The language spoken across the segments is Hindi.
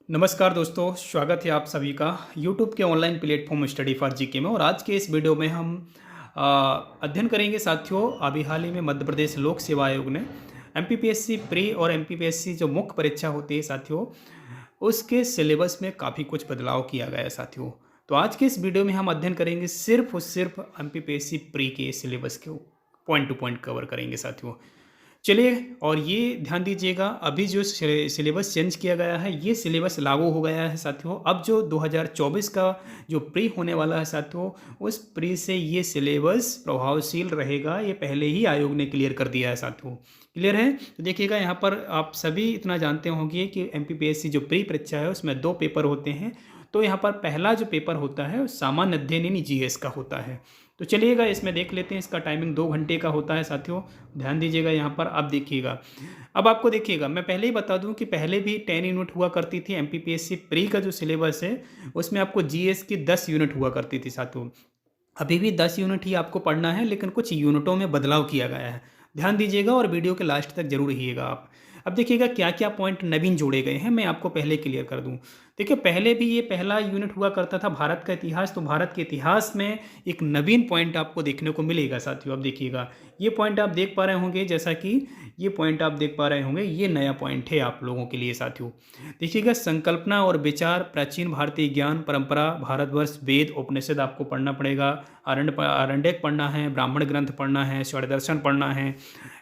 नमस्कार दोस्तों, स्वागत है आप सभी का YouTube के online platform study for GK में। और आज के इस वीडियो में हम अध्ययन करेंगे साथियों। अभी हाल ही में मध्य प्रदेश लोक सेवा आयोग ने एमपीपीएससी प्री और एमपीपीएससी जो मुख्य परीक्षा होती है साथियों, उसके सिलेबस में काफ़ी कुछ बदलाव किया गया है साथियों। तो आज के इस वीडियो में हम अध्ययन करेंगे सिर्फ और सिर्फ एमपीपीएससी प्री के सिलेबस को पॉइंट टू पॉइंट कवर करेंगे साथियों। चलिए, और ये ध्यान दीजिएगा, अभी जो सिलेबस चेंज किया गया है ये सिलेबस लागू हो गया है साथियों। अब जो 2024 का जो प्री होने वाला है साथियों, उस प्री से ये सिलेबस प्रभावशील रहेगा। ये पहले ही आयोग ने क्लियर कर दिया है साथियों। क्लियर है? तो देखिएगा, यहाँ पर आप सभी इतना जानते होंगे कि एमपीपीएससी जो प्री परीक्षा है उसमें 2 पेपर होते हैं। तो यहाँ पर पहला जो पेपर होता है सामान्य अध्ययन यानी जीएस का होता है। तो चलिएगा, इसमें देख लेते हैं। इसका टाइमिंग 2 घंटे का होता है साथियों। ध्यान दीजिएगा, यहाँ पर आप देखिएगा। अब आपको देखिएगा, मैं पहले ही बता दूं कि पहले भी 10 यूनिट हुआ करती थी। एमपीपीएससी प्री का जो सिलेबस है उसमें आपको जीएस की 10 यूनिट हुआ करती थी साथियों। अभी भी 10 यूनिट ही आपको पढ़ना है, लेकिन कुछ यूनिटों में बदलाव किया गया है। ध्यान दीजिएगा और वीडियो के लास्ट तक जरूर रहिएगा आप। अब देखिएगा क्या क्या पॉइंट नवीन जोड़े गए हैं, मैं आपको पहले क्लियर कर दूं। देखिए, पहले भी ये पहला यूनिट हुआ करता था भारत का इतिहास। तो भारत के इतिहास में एक नवीन पॉइंट आपको देखने को मिलेगा साथियों। अब देखिएगा, ये पॉइंट आप देख पा रहे होंगे, जैसा कि ये पॉइंट आप देख पा रहे होंगे, ये नया पॉइंट है आप लोगों के लिए साथियों। देखिएगा, संकल्पना और विचार, प्राचीन भारतीय ज्ञान परंपरा, भारतवर्ष, वेद उपनिषद आपको पढ़ना पड़ेगा। आरण्यक पढ़ना है, ब्राह्मण ग्रंथ पढ़ना है, स्वर्ण दर्शन पढ़ना है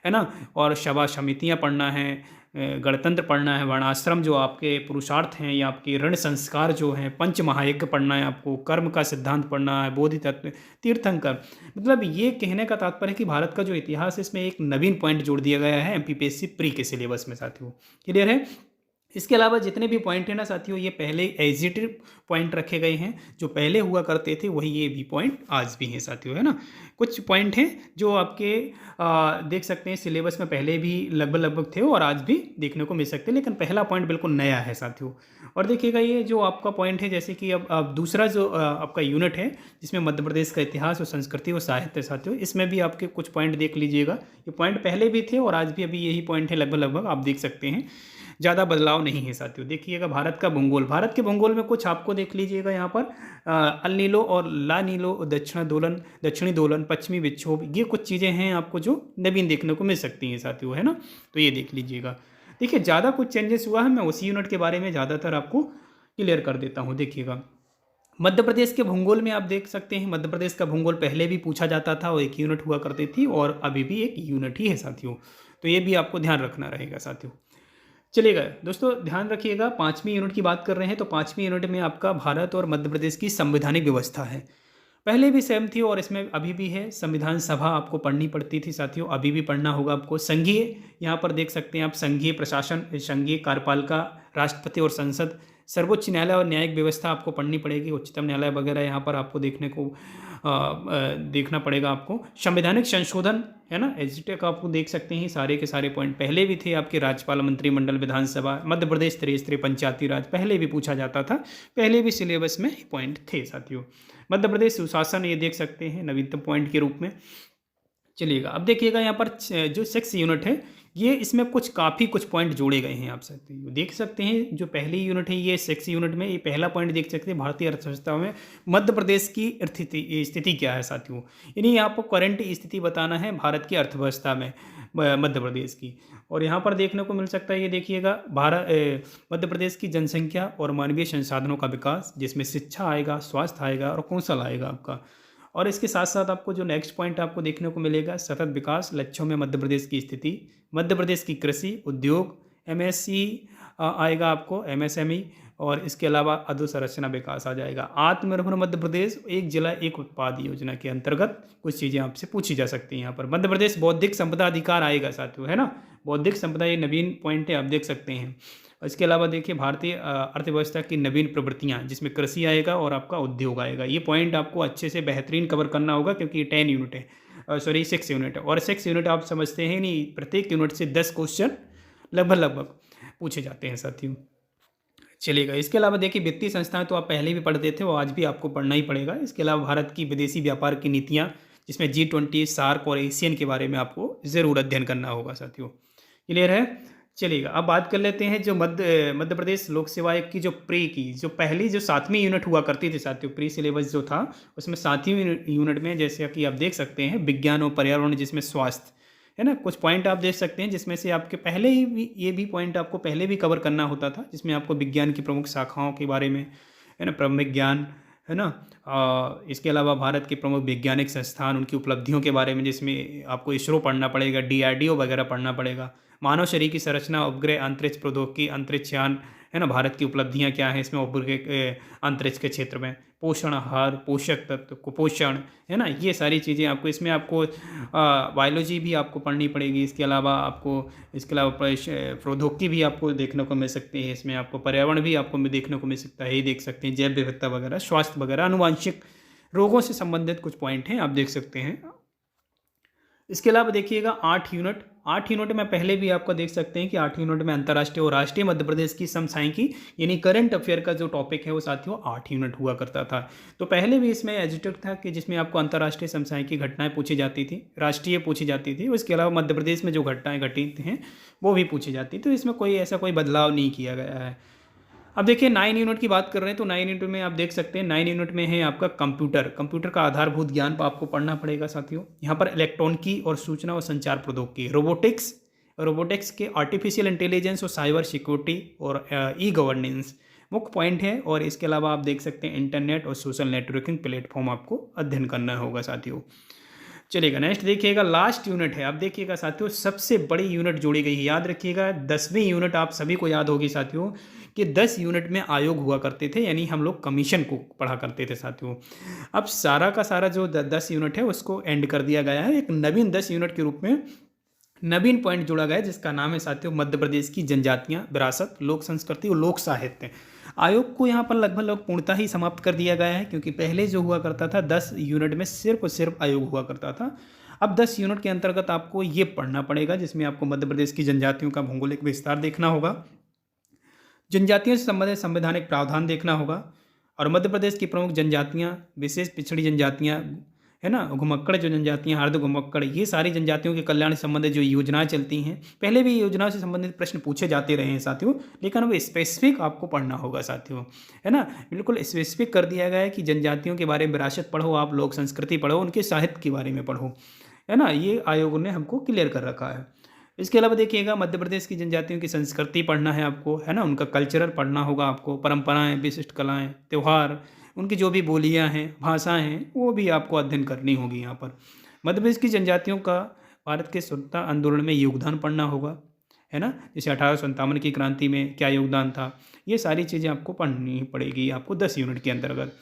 ना। और सभा समितियाँ पढ़ना है, गणतंत्र पढ़ना है, वर्णाश्रम जो आपके पुरुषार्थ हैं या आपके ऋण संस्कार जो हैं, पंच महायज्ञ पढ़ना है आपको, कर्म का सिद्धांत पढ़ना है, बोधि तत्व, तीर्थंकर। मतलब ये कहने का तात्पर्य है कि भारत का जो इतिहास है इसमें एक नवीन पॉइंट जोड़ दिया गया है एमपीपीएससी प्री के सिलेबस में साथियों। क्लियर है? इसके अलावा जितने भी पॉइंट हैं ना साथियों, ये पहले एग्जिटिव पॉइंट रखे गए हैं। जो पहले हुआ करते थे वही ये भी पॉइंट आज भी हैं साथियों, है ना। कुछ पॉइंट हैं जो आपके देख सकते हैं सिलेबस में पहले भी लगभग लगभग थे और आज भी देखने को मिल सकते हैं, लेकिन पहला पॉइंट बिल्कुल नया है साथियों। और देखिएगा, ये जो आपका पॉइंट है, जैसे कि अब दूसरा जो आपका यूनिट है जिसमें मध्य प्रदेश का इतिहास और संस्कृति और साहित्य साथियों, इसमें भी आपके कुछ पॉइंट देख लीजिएगा। ये पॉइंट पहले भी थे और आज भी अभी यही पॉइंट है लगभग लगभग, आप देख सकते हैं। ज़्यादा बदलाव नहीं है साथियों। देखिएगा, भारत का भूगोल, भारत के भूगोल में कुछ आपको देख लीजिएगा यहाँ पर अल नीलो और ला नीलो, दक्षिणी दोलन, पश्चिमी विक्षोभ, ये कुछ चीज़ें हैं आपको जो नवीन देखने को मिल सकती हैं साथियों, है ना। तो ये देख लीजिएगा। देखिए, ज़्यादा कुछ चेंजेस हुआ है, मैं उसी यूनिट के बारे में ज़्यादातर आपको क्लियर कर देता हूँ। देखिएगा, मध्य प्रदेश के भूगोल में आप देख सकते हैं, मध्य प्रदेश का भूगोल पहले भी पूछा जाता था और एक यूनिट हुआ करती थी, और अभी भी एक यूनिट ही है साथियों। तो ये भी आपको ध्यान रखना रहेगा साथियों। चलिएगा दोस्तों, ध्यान रखिएगा, 5वीं यूनिट की बात कर रहे हैं। तो 5वीं यूनिट में आपका भारत और मध्य प्रदेश की संवैधानिक व्यवस्था है। पहले भी सेम थी और इसमें अभी भी है। संविधान सभा आपको पढ़नी पड़ती थी साथियों, अभी भी पढ़ना होगा आपको। संघीय, यहाँ पर देख सकते हैं आप, संघीय प्रशासन, संघीय कार्यपालिका, राष्ट्रपति और संसद, सर्वोच्च न्यायालय और न्यायिक व्यवस्था आपको पढ़नी पड़ेगी। उच्चतम न्यायालय वगैरह यहाँ पर आपको देखने को देखना पड़ेगा आपको। संवैधानिक संशोधन, है ना, एजिटेक आपको देख सकते हैं। सारे के सारे पॉइंट पहले भी थे आपके। राज्यपाल, मंत्रिमंडल, विधानसभा, मध्य प्रदेश त्रिस्तरीय स्तरीय पंचायती राज पहले भी पूछा जाता था, पहले भी सिलेबस में पॉइंट थे साथियों। मध्य प्रदेश सुशासन, ये देख सकते हैं नवीनतम पॉइंट के रूप में। चलिएगा, अब देखिएगा यहाँ पर जो 6 यूनिट है, ये इसमें काफ़ी कुछ पॉइंट जोड़े गए हैं। आप देख सकते हैं, जो पहली यूनिट है ये 6 यूनिट में ये पहला पॉइंट देख सकते हैं, भारतीय अर्थव्यवस्था में मध्य प्रदेश की स्थिति क्या है साथियों। यानी आपको करंट स्थिति बताना है भारत की अर्थव्यवस्था में मध्य प्रदेश की। और यहाँ पर देखने को मिल सकता है, ये देखिएगा, मध्य प्रदेश की जनसंख्या और मानवीय संसाधनों का विकास, जिसमें शिक्षा आएगा, स्वास्थ्य आएगा और कौशल आएगा आपका। और इसके साथ साथ आपको जो नेक्स्ट पॉइंट आपको देखने को मिलेगा, सतत विकास लक्ष्यों में मध्य प्रदेश की स्थिति, मध्य प्रदेश की कृषि उद्योग, एमएससी आएगा आपको, एमएसएमई, और इसके अलावा अधोसंरचना विकास आ जाएगा। आत्मनिर्भर मध्य प्रदेश, एक जिला एक उत्पाद योजना के अंतर्गत कुछ चीज़ें आपसे पूछी जा सकती हैं यहाँ पर। मध्य प्रदेश बौद्धिक संपदा अधिकार आएगा साथियों, है ना। बौद्धिक संपदा, ये नवीन पॉइंट है, आप देख सकते हैं। इसके अलावा देखिए, भारतीय अर्थव्यवस्था की नवीन प्रवृत्तियां, जिसमें कृषि आएगा और आपका उद्योग आएगा। ये पॉइंट आपको अच्छे से बेहतरीन कवर करना होगा, क्योंकि ये 10 यूनिट है, सॉरी 6 यूनिट है। और 6 यूनिट आप समझते हैं नहीं, प्रत्येक यूनिट से 10 क्वेश्चन लगभग लगभग पूछे जाते हैं साथियों। चलिएगा, इसके अलावा देखिए, वित्तीय संस्थाएं तो आप पहले भी पढ़ते थे और आज भी आपको पढ़ना ही पड़ेगा। इसके अलावा भारत की विदेशी व्यापार की नीतियाँ, जिसमें G20, सार्क और एशियन के बारे में आपको ज़रूर अध्ययन करना होगा साथियों। क्लियर है? चलिएगा, अब बात कर लेते हैं जो मध्य प्रदेश लोक सेवा आयोग की जो प्री की जो पहली जो 7वीं यूनिट हुआ करती थी साथियों, प्री सिलेबस जो था उसमें 7वीं यूनिट में जैसे कि आप देख सकते हैं विज्ञान और पर्यावरण, जिसमें स्वास्थ्य है ना, कुछ पॉइंट आप देख सकते हैं जिसमें से आपके पहले ही भी ये भी पॉइंट आपको पहले भी कवर करना होता था, जिसमें आपको विज्ञान की प्रमुख शाखाओं के बारे में है ना, प्रमुख ज्ञान है ना, इसके अलावा भारत के प्रमुख वैज्ञानिक संस्थान उनकी उपलब्धियों के बारे में, जिसमें आपको इसरो पढ़ना पड़ेगा, DRDO वगैरह पढ़ना पड़ेगा, मानव शरीर की संरचना, उपग्रह, अंतरिक्ष प्रौद्योगिकी, अंतरिक्षयान है ना, भारत की उपलब्धियां क्या हैं इसमें उपग्रह अंतरिक्ष के क्षेत्र में, पोषण आहार, पोषक तत्व, कुपोषण है ना, ये सारी चीज़ें आपको इसमें आपको बायोलॉजी भी आपको पढ़नी पड़ेगी। इसके अलावा प्रौद्योगिकी भी आपको देखने को मिल सकती है, इसमें आपको पर्यावरण भी आपको देखने को मिल सकता है, ये देख सकते हैं, जैव विविधता वगैरह, स्वास्थ्य वगैरह, आनुवांशिक रोगों से संबंधित कुछ पॉइंट हैं आप देख सकते हैं। इसके अलावा देखिएगा 8 यूनिट में पहले भी आपको देख सकते हैं कि 8 यूनिट में अंतर्राष्ट्रीय और राष्ट्रीय मध्य प्रदेश की समसामयिकी यानी करंट अफेयर का जो टॉपिक है वो साथियों 8 यूनिट हुआ करता था। तो पहले भी इसमें एजुटेक था कि जिसमें आपको अंतर्राष्ट्रीय समसामयिकी घटनाएं पूछी जाती थी, राष्ट्रीय पूछी जाती थी, उसके अलावा मध्य प्रदेश में जो घटनाएं घटित हैं वो भी पूछी जाती, तो इसमें कोई बदलाव नहीं किया गया है। अब देखिए 9 यूनिट की बात कर रहे हैं तो 9 यूनिट में आप देख सकते हैं 9 यूनिट में है आपका कंप्यूटर का आधारभूत ज्ञान आपको पढ़ना पड़ेगा साथियों। यहाँ पर इलेक्ट्रॉनिकी और सूचना और संचार प्रौद्योगिकी, रोबोटिक्स के आर्टिफिशियल इंटेलिजेंस और साइबर सिक्योरिटी और ई गवर्नेंस मुख्य पॉइंट है। और इसके अलावा आप देख सकते हैं इंटरनेट और सोशल नेटवर्किंग प्लेटफॉर्म आपको अध्ययन करना होगा साथियों। चलिएगा नेक्स्ट देखिएगा, लास्ट यूनिट है। अब देखिएगा साथियों सबसे बड़ी यूनिट जोड़ी गई है, याद रखिएगा 10वीं यूनिट आप सभी को याद होगी साथियों कि 10 यूनिट में आयोग हुआ करते थे, यानी हम लोग कमीशन को पढ़ा करते थे साथियों। अब सारा का सारा जो 10 यूनिट है उसको एंड कर दिया गया है, एक नवीन 10 यूनिट के रूप में नवीन पॉइंट जोड़ा गया है जिसका नाम है साथियों मध्य प्रदेश की जनजातियाँ, विरासत, लोक संस्कृति और लोक साहित्य। आयोग को यहाँ पर लगभग पूर्णतः ही समाप्त कर दिया गया है, क्योंकि पहले जो हुआ करता था 10 यूनिट में सिर्फ और सिर्फ आयोग हुआ करता था। अब 10 यूनिट के अंतर्गत आपको ये पढ़ना पड़ेगा, जिसमें आपको मध्य प्रदेश की जनजातियों का भौगोलिक विस्तार देखना होगा, जनजातियों से संबंधित संवैधानिक प्रावधान देखना होगा, और मध्य प्रदेश की प्रमुख जनजातियाँ, विशेष पिछड़ी जनजातियाँ है ना, घुमक्कड़ जो जनजातियाँ, अर्ध घुमक्कड़, ये सारी जनजातियों के कल्याण से संबंधित जो योजनाएं चलती हैं, पहले भी योजनाओं से संबंधित प्रश्न पूछे जाते रहे हैं साथियों, लेकिन अब स्पेसिफिक आपको पढ़ना होगा साथियों, है ना, बिल्कुल स्पेसिफिक कर दिया गया है कि जनजातियों के बारे में विरासत पढ़ो, आप लोक संस्कृति पढ़ो, उनके साहित्य के बारे में पढ़ो, है ना, ये आयोग ने हमको क्लियर कर रखा है। इसके अलावा देखिएगा मध्य प्रदेश की जनजातियों की संस्कृति पढ़ना है आपको, है ना, उनका कल्चरल पढ़ना होगा आपको, परंपराएं, विशिष्ट कलाएं, त्यौहार, उनकी जो भी बोलियां हैं, भाषाएं हैं, वो भी आपको अध्ययन करनी होगी। यहाँ पर मध्य प्रदेश की जनजातियों का भारत के स्वतंत्रता आंदोलन में योगदान पढ़ना होगा, है ना, जैसे 1857 की क्रांति में क्या योगदान था, ये सारी चीज़ें आपको पढ़नी पड़ेगी आपको 10 यूनिट के अंतर्गत।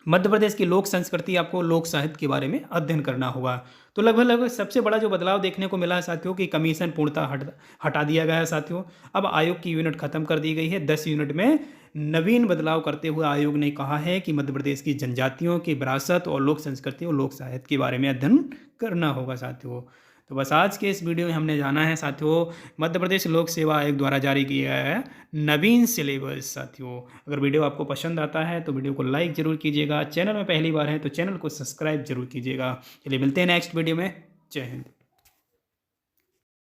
मध्य प्रदेश की लोक संस्कृति, आपको लोक साहित्य के बारे में अध्ययन करना होगा। तो लगभग सबसे बड़ा जो बदलाव देखने को मिला है साथियों कि कमीशन पूर्णतः हटा दिया गया है साथियों। अब आयोग की यूनिट खत्म कर दी गई है, 10 यूनिट में नवीन बदलाव करते हुए आयोग ने कहा है कि मध्य प्रदेश की जनजातियों की विरासत और लोक संस्कृति और लोक साहित्य के बारे में अध्ययन करना होगा साथियों। तो बस आज के इस वीडियो में हमने जाना है साथियों मध्य प्रदेश लोक सेवा आयोग द्वारा जारी किया है नवीन सिलेबस साथियों। अगर वीडियो आपको पसंद आता है तो वीडियो को लाइक जरूर कीजिएगा, चैनल में पहली बार है तो चैनल को सब्सक्राइब जरूर कीजिएगा। चलिए मिलते हैं नेक्स्ट वीडियो में, जय हिंद।